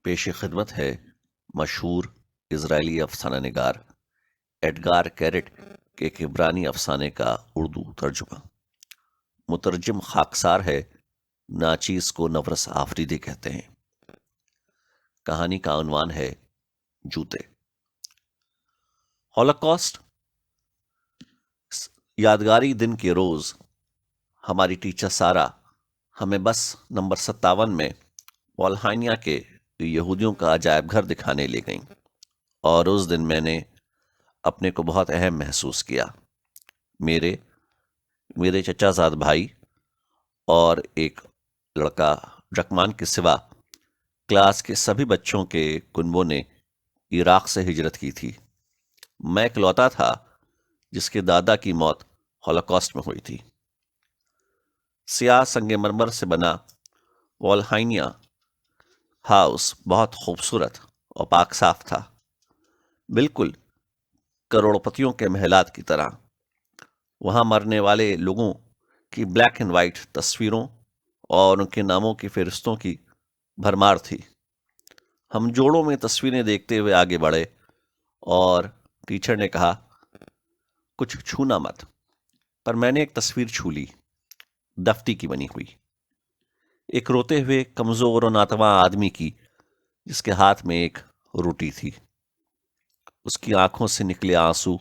پیش خدمت ہے مشہور اسرائیلی افسانہ نگار ایڈگار کیرٹ کے ایک عبرانی افسانے کا اردو ترجمہ۔ مترجم خاکسار ہے، ناچیز کو نورس آفریدی کہتے ہیں۔ کہانی کا عنوان ہے جوتے۔ ہولوکاسٹ یادگاری دن کے روز ہماری ٹیچر سارا ہمیں بس نمبر 57 میں والہائنیا کے یہودیوں کا عجائب گھر دکھانے لے گئیں، اور اس دن میں نے اپنے کو بہت اہم محسوس کیا۔ میرے چچا زاد بھائی اور ایک لڑکا جکمان کے سوا کلاس کے سبھی بچوں کے کنبوں نے عراق سے ہجرت کی تھی۔ میں اکلوتا تھا جس کے دادا کی موت ہولوکاسٹ میں ہوئی تھی۔ سیاہ سنگ مرمر سے بنا والہائنیا ہاؤس بہت خوبصورت اور پاک صاف تھا، بالکل کروڑپتیوں کے محلات کی طرح۔ وہاں مرنے والے لوگوں کی بلیک اینڈ وائٹ تصویروں اور ان کے ناموں کی فہرستوں کی بھرمار تھی۔ ہم جوڑوں میں تصویریں دیکھتے ہوئے آگے بڑھے اور ٹیچر نے کہا، کچھ چھونا مت، پر میں نے ایک تصویر چھو لی، دفتی کی بنی ہوئی، ایک روتے ہوئے کمزور اور ناتواں آدمی کی، جس کے ہاتھ میں ایک روٹی تھی۔ اس کی آنکھوں سے نکلے آنسو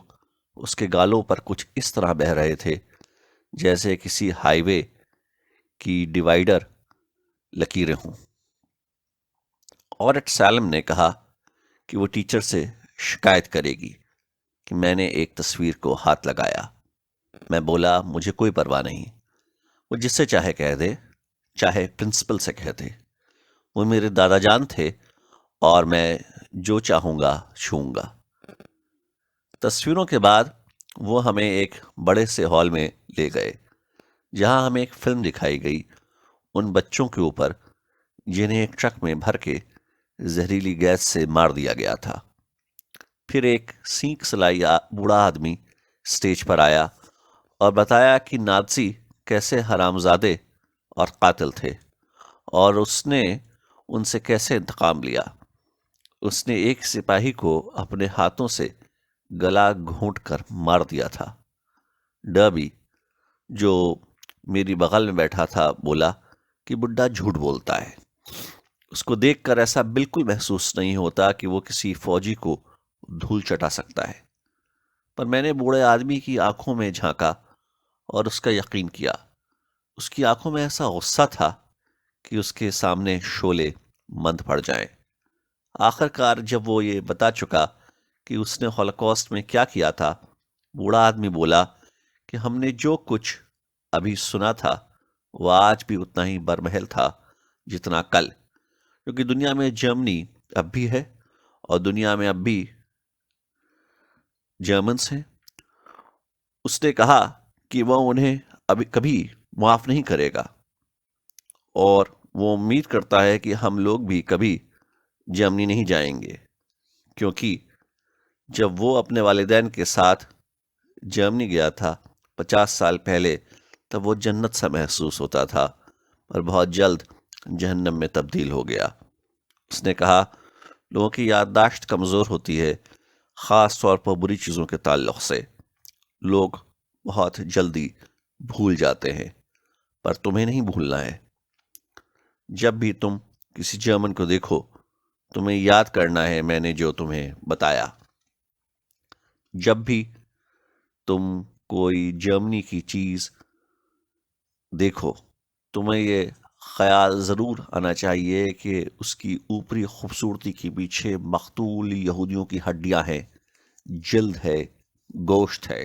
اس کے گالوں پر کچھ اس طرح بہہ رہے تھے جیسے کسی ہائی وے کی ڈیوائیڈر لکیریں ہوں۔ اورٹ سالم نے کہا کہ وہ ٹیچر سے شکایت کرے گی کہ میں نے ایک تصویر کو ہاتھ لگایا۔ میں بولا، مجھے کوئی پرواہ نہیں، وہ جس سے چاہے کہہ دے، چاہے پرنسپل سے کہہ دے۔ وہ میرے دادا جان تھے اور میں جو چاہوں گا چھوؤں گا۔ تصویروں کے بعد وہ ہمیں ایک بڑے سے ہال میں لے گئے جہاں ہمیں ایک فلم دکھائی گئی ان بچوں کے اوپر جنہیں ایک ٹرک میں بھر کے زہریلی گیس سے مار دیا گیا تھا۔ پھر ایک سینک سلائی بوڑھا آدمی سٹیج پر آیا اور بتایا کہ نازی کیسے حرامزادے اور قاتل تھے اور اس نے ان سے کیسے انتقام لیا۔ اس نے ایک سپاہی کو اپنے ہاتھوں سے گلا گھونٹ کر مار دیا تھا۔ ڈربی جو میری بغل میں بیٹھا تھا بولا کہ بڈھا جھوٹ بولتا ہے، اس کو دیکھ کر ایسا بالکل محسوس نہیں ہوتا کہ وہ کسی فوجی کو دھول چٹا سکتا ہے۔ پر میں نے بوڑھے آدمی کی آنکھوں میں جھانکا اور اس کا یقین کیا۔ اس کی آنکھوں میں ایسا غصہ تھا کہ اس کے سامنے شعلے مند پڑ جائیں۔ آخر کار جب وہ یہ بتا چکا کہ اس نے ہولوکاسٹ میں کیا کیا تھا، بوڑھا آدمی بولا کہ ہم نے جو کچھ ابھی سنا تھا وہ آج بھی اتنا ہی برمحل تھا جتنا کل، کیونکہ دنیا میں جرمنی اب بھی ہے اور دنیا میں اب بھی جرمنس ہیں۔ اس نے کہا کہ وہ انہیں ابھی کبھی معاف نہیں کرے گا اور وہ امید کرتا ہے کہ ہم لوگ بھی کبھی جرمنی نہیں جائیں گے، کیونکہ جب وہ اپنے والدین کے ساتھ جرمنی گیا تھا 50 سال پہلے، تب وہ جنت سا محسوس ہوتا تھا، اور بہت جلد جہنم میں تبدیل ہو گیا۔ اس نے کہا، لوگوں کی یادداشت کمزور ہوتی ہے، خاص طور پر بری چیزوں کے تعلق سے۔ لوگ بہت جلدی بھول جاتے ہیں، پر تمہیں نہیں بھولنا ہے۔ جب بھی تم کسی جرمن کو دیکھو، تمہیں یاد کرنا ہے میں نے جو تمہیں بتایا۔ جب بھی تم کوئی جرمنی کی چیز دیکھو، تمہیں یہ خیال ضرور آنا چاہیے کہ اس کی اوپری خوبصورتی کے پیچھے مقتول یہودیوں کی ہڈیاں ہیں، جلد ہے، گوشت ہے،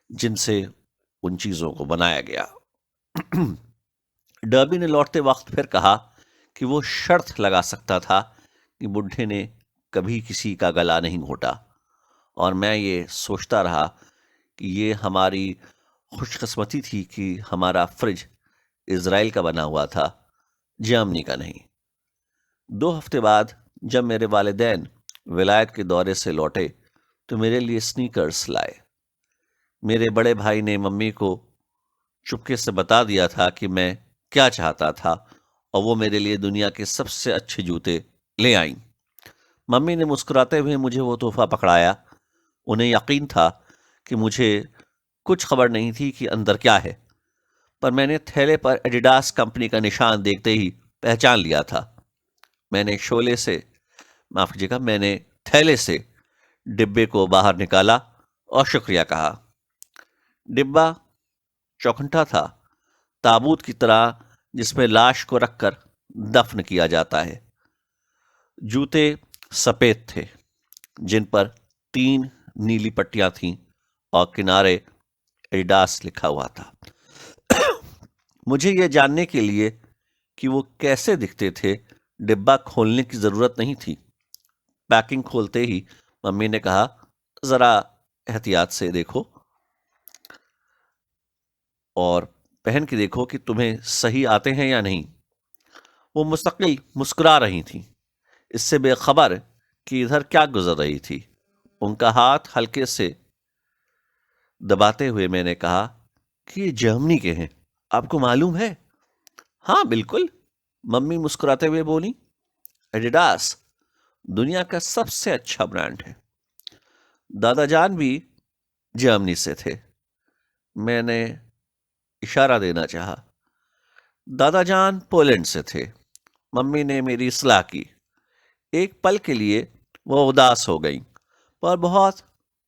جن سے ان چیزوں کو بنایا گیا۔ ڈربی نے لوٹتے وقت پھر کہا کہ وہ شرط لگا سکتا تھا کہ بڈھے نے کبھی کسی کا گلا نہیں گھونٹا، اور میں یہ سوچتا رہا کہ یہ ہماری خوش قسمتی تھی کہ ہمارا فریج اسرائیل کا بنا ہوا تھا، جرمنی کا نہیں۔ 2 ہفتے بعد جب میرے والدین ولایت کے دورے سے لوٹے تو میرے لیے سنیکرز لائے۔ میرے بڑے بھائی نے ممی کو چپکے سے بتا دیا تھا کہ میں کیا چاہتا تھا، اور وہ میرے لیے دنیا کے سب سے اچھے جوتے لے آئیں۔ ممی نے مسکراتے ہوئے مجھے وہ تحفہ پکڑایا۔ انہیں یقین تھا کہ مجھے کچھ خبر نہیں تھی کہ اندر کیا ہے، پر میں نے تھیلے پر ایڈیڈاس کمپنی کا نشان دیکھتے ہی پہچان لیا تھا۔ میں نے میں نے تھیلے سے ڈبے کو باہر نکالا اور شکریہ کہا۔ ڈبہ چوکھٹا تھا، تابوت کی طرح جس میں لاش کو رکھ کر دفن کیا جاتا ہے۔ جوتے سفید تھے جن پر 3 نیلی پٹیاں تھیں اور کنارے ایڈیڈاس لکھا ہوا تھا۔ مجھے یہ جاننے کے لیے کہ وہ کیسے دکھتے تھے ڈبہ کھولنے کی ضرورت نہیں تھی۔ پیکنگ کھولتے ہی ممی نے کہا، ذرا احتیاط سے دیکھو اور پہن کے دیکھو کہ تمہیں صحیح آتے ہیں یا نہیں۔ وہ مستقل مسکرا رہی تھیں، اس سے بے خبر کہ ادھر کیا گزر رہی تھی۔ ان کا ہاتھ ہلکے سے دباتے ہوئے میں نے کہا کہ یہ جرمنی کے ہیں، آپ کو معلوم ہے؟ ہاں بالکل، ممی مسکراتے ہوئے بولی، ایڈیڈاس دنیا کا سب سے اچھا برانڈ ہے۔ دادا جان بھی جرمنی سے تھے۔ میں نے اشارہ دینا چاہا۔ دادا جان پولینڈ سے تھے۔ ممی نے میری اصلاح کی۔ ایک پل کے لیے وہ اداس ہو گئیں، پر بہت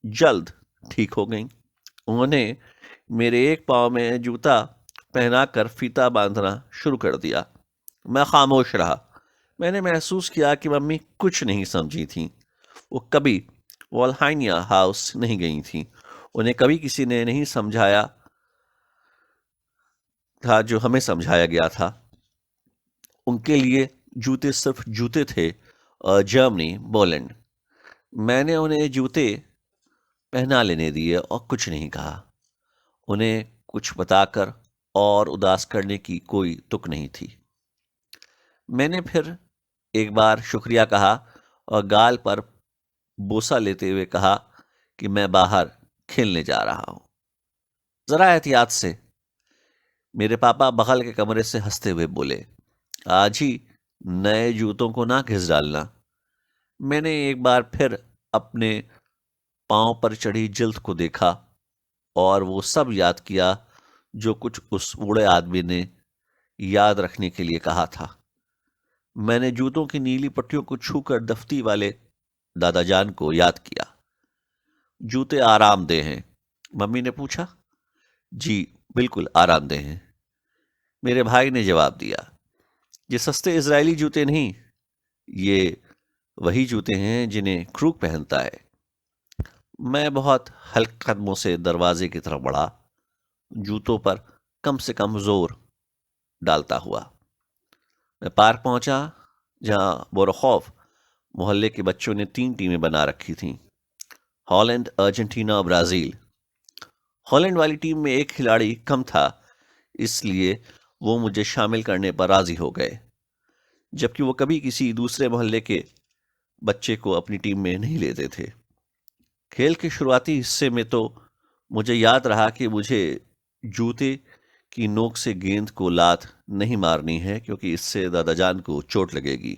جلد ٹھیک ہو گئیں۔ انہوں نے میرے ایک پاؤں میں جوتا پہنا کر فیتا باندھنا شروع کر دیا۔ میں خاموش رہا۔ میں نے محسوس کیا کہ ممی کچھ نہیں سمجھی تھیں۔ وہ کبھی والہائنیا ہاؤس نہیں گئی تھیں، انہیں کبھی کسی نے نہیں سمجھایا تھا جو ہمیں سمجھایا گیا تھا۔ ان کے لیے جوتے صرف جوتے تھے، اور جرمنی، پولینڈ۔ میں نے انہیں جوتے پہنا لینے دیے اور کچھ نہیں کہا۔ انہیں کچھ بتا کر اور اداس کرنے کی کوئی تک نہیں تھی۔ میں نے پھر ایک بار شکریہ کہا اور گال پر بوسہ لیتے ہوئے کہا کہ میں باہر کھیلنے جا رہا ہوں، ذرا احتیاط سے۔ میرے پاپا بغل کے کمرے سے ہنستے ہوئے بولے، آج ہی نئے جوتوں کو نہ گھس ڈالنا۔ میں نے ایک بار پھر اپنے پاؤں پر چڑھی جلد کو دیکھا اور وہ سب یاد کیا جو کچھ اس بوڑھے آدمی نے یاد رکھنے کے لیے کہا تھا۔ میں نے جوتوں کی نیلی پٹیوں کو چھو کر دفتی والے دادا جان کو یاد کیا۔ جوتے آرام دہ ہیں؟ ممی نے پوچھا۔ جی بالکل آرام دہ ہیں، میرے بھائی نے جواب دیا۔ یہ سستے اسرائیلی جوتے نہیں، یہ وہی جوتے ہیں جنہیں کروک پہنتا ہے۔ میں بہت ہلکے قدموں سے دروازے کی طرف بڑھا، جوتوں پر کم سے کم زور ڈالتا ہوا۔ میں پارک پہنچا جہاں بوروخوف محلے کے بچوں نے 3 ٹیمیں بنا رکھی تھیں، ہالینڈ، ارجنٹینا اور برازیل۔ ہالینڈ والی ٹیم میں ایک کھلاڑی کم تھا، اس لیے وہ مجھے شامل کرنے پر راضی ہو گئے، جبکہ وہ کبھی کسی دوسرے محلے کے بچے کو اپنی ٹیم میں نہیں لیتے تھے۔ کھیل کے شروعاتی حصے میں تو مجھے یاد رہا کہ مجھے جوتے کی نوک سے گیند کو لات نہیں مارنی ہے کیونکہ اس سے دادا جان کو چوٹ لگے گی،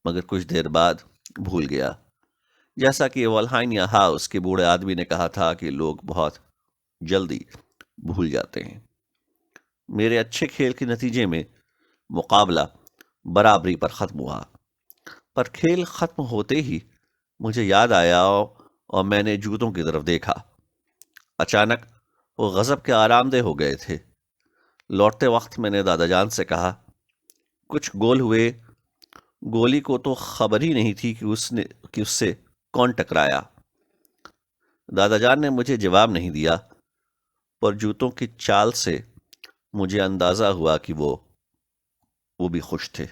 مگر کچھ دیر بعد بھول گیا۔ جیسا کہ والہائنیا ہاؤس کے بوڑھے آدمی نے کہا تھا کہ لوگ بہت جلدی بھول جاتے ہیں۔ میرے اچھے کھیل کے نتیجے میں مقابلہ برابری پر ختم ہوا، پر کھیل ختم ہوتے ہی مجھے یاد آیا اور میں نے جوتوں کی طرف دیکھا۔ اچانک وہ غضب کے آرام دہ ہو گئے تھے۔ لوٹتے وقت میں نے دادا جان سے کہا، کچھ گول ہوئے، گولی کو تو خبر ہی نہیں تھی کہ اس سے کون ٹکرایا۔ دادا جان نے مجھے جواب نہیں دیا، پر جوتوں کی چال سے مجھے اندازہ ہوا کہ وہ بھی خوش تھے۔